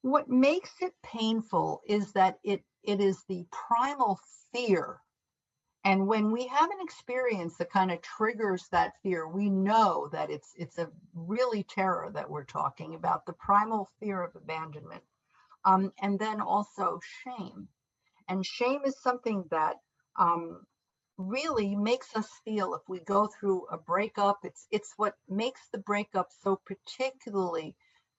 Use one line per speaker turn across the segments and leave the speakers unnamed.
What makes it painful is that it is the primal fear. And when we have an experience that kind of triggers that fear, we know that it's a really terror that we're talking about, the primal fear of abandonment. And then also shame. And shame is something that really makes us feel if we go through a breakup, it's what makes the breakup so particularly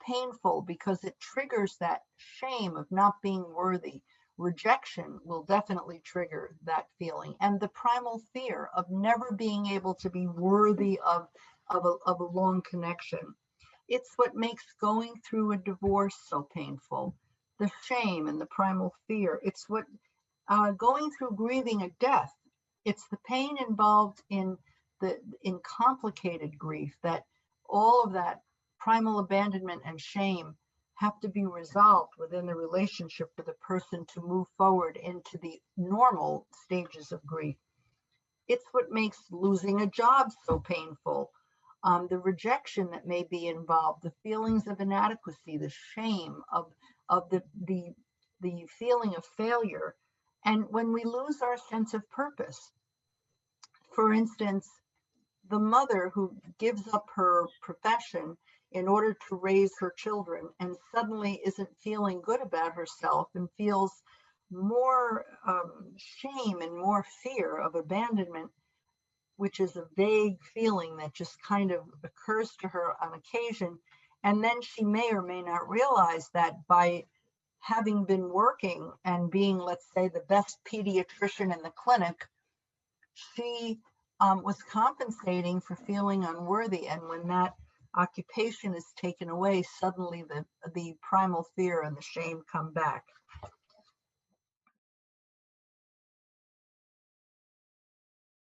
painful because it triggers that shame of not being worthy. Rejection will definitely trigger that feeling, and the primal fear of never being able to be worthy of a long connection. It's what makes going through a divorce so painful. The shame and the primal fear. It's what going through grieving a death. It's the pain involved in complicated grief that all of that primal abandonment and shame have to be resolved within the relationship for the person to move forward into the normal stages of grief. It's what makes losing a job so painful. The rejection that may be involved, the feelings of inadequacy, the shame of the feeling of failure. And when we lose our sense of purpose, for instance, the mother who gives up her profession in order to raise her children and suddenly isn't feeling good about herself and feels more shame and more fear of abandonment, which is a vague feeling that just kind of occurs to her on occasion. And then she may or may not realize that by having been working and being, let's say, the best pediatrician in the clinic, she was compensating for feeling unworthy. And when that occupation is taken away, suddenly the primal fear and the shame come back.